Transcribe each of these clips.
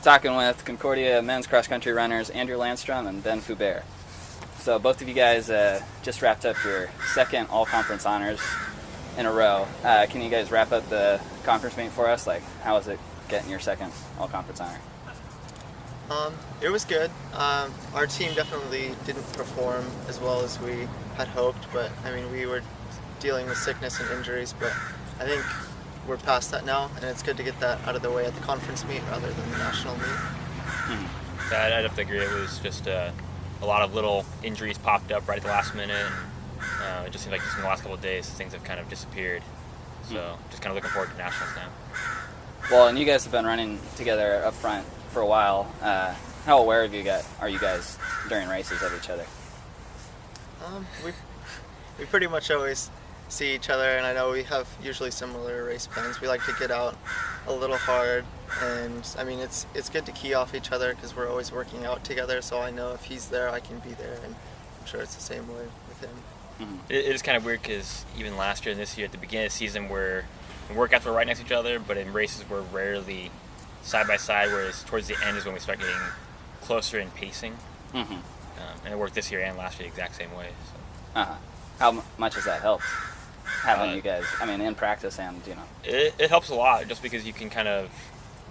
talking with Concordia men's cross-country runners Andrew Landstrom and Ben Foubert. So both of you guys just wrapped up your second all-conference honors in a row. Can you guys wrap up the conference meet for us? Like, how was it getting your second all-conference honor? It was good. Our team definitely didn't perform as well as we had hoped, but I mean, we were dealing with sickness and injuries, but I think we're past that now, and it's good to get that out of the way at the conference meet rather than the national meet. Mm-hmm. I'd have to agree. It was just a lot of little injuries popped up right at the last minute, and it just seems like just in the last couple of days things have kind of disappeared. So just kind of looking forward to nationals now. Well, and you guys have been running together up front for a while. How aware are you guys during races of each other? We pretty much always see each other, and I know we have usually similar race plans. We like to get out a little hard, and I mean it's good to key off each other because we're always working out together, so I know if he's there I can be there, and I'm sure it's the same way with him. Mm-hmm. It is kind of weird because even last year and this year at the beginning of the season in workouts were right next to each other, but in races we're rarely side by side, whereas towards the end is when we start getting closer in pacing. Mm-hmm. And it worked this year and last year the exact same way. So. How much has that helped, having you guys, I mean, in practice and, It helps a lot just because you can kind of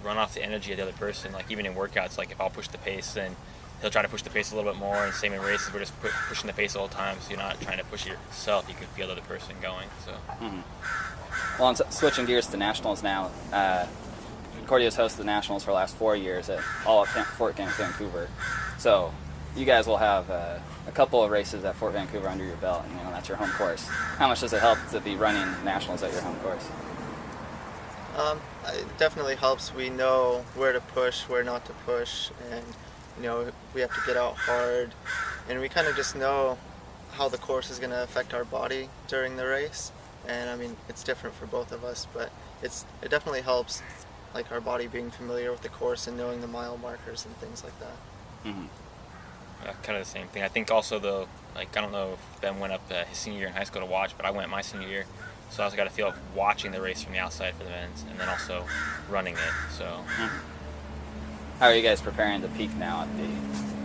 run off the energy of the other person. Like even in workouts, like if I'll push the pace, then he'll try to push the pace a little bit more, and same in races, we're just pushing the pace the whole time, so you're not trying to push it yourself, you can feel the other person going. So. Mm-hmm. Well, switching gears to nationals now, Concordia's hosted the nationals for the last 4 years all at Fort Vancouver. So you guys will have a couple of races at Fort Vancouver under your belt, and that's your home course. How much does it help to be running nationals at your home course? It definitely helps. We know where to push, where not to push, and we have to get out hard, and we kind of just know how the course is going to affect our body during the race. And I mean, it's different for both of us, but it definitely helps, like our body being familiar with the course and knowing the mile markers and things like that. Mm-hmm. Kind of the same thing. I think also though, like I don't know if Ben went up his senior year in high school to watch, but I went my senior year, so I also got a feel of watching the race from the outside for the men's, and then also running it. So. Mm-hmm. How are you guys preparing to peak now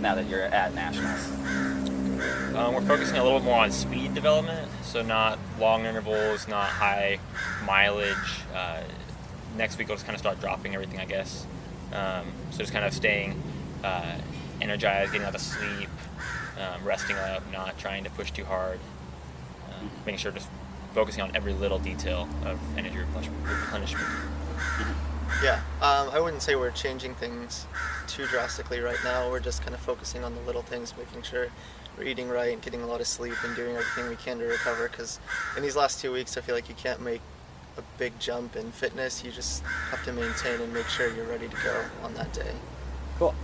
that you're at nationals? We're focusing a little bit more on speed development, so not long intervals, not high mileage. Next week we'll just kind of start dropping everything, I guess. So just kind of staying energized, getting out of sleep, resting up, not trying to push too hard, making sure just focusing on every little detail of energy replenishment. Yeah, I wouldn't say we're changing things too drastically right now. We're just kind of focusing on the little things, making sure we're eating right and getting a lot of sleep and doing everything we can to recover, because in these last 2 weeks I feel like you can't make a big jump in fitness. You just have to maintain and make sure you're ready to go on that day. Cool.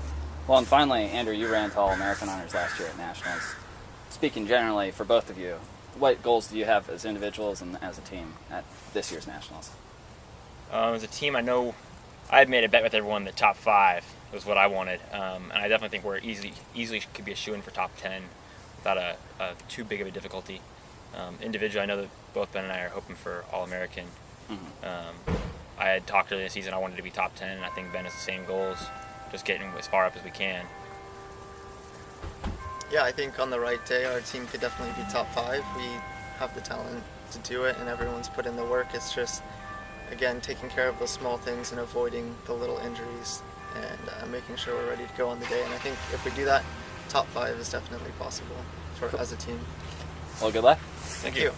Well, and finally, Andrew, you ran to All-American honors last year at nationals. Speaking generally for both of you, what goals do you have as individuals and as a team at this year's nationals? As a team, I know I had made a bet with everyone that top 5 was what I wanted, and I definitely think we're easily could be a shoo-in for top 10 without a too big of a difficulty. Individually, I know that both Ben and I are hoping for All-American. Mm-hmm. I had talked earlier in the season I wanted to be top 10, and I think Ben has the same goals, just getting as far up as we can. Yeah, I think on the right day our team could definitely be top 5. We have the talent to do it, and everyone's put in the work. It's just, again, taking care of those small things and avoiding the little injuries, and making sure we're ready to go on the day. And I think if we do that, top 5 is definitely possible as a team. Well, good luck. Thank you.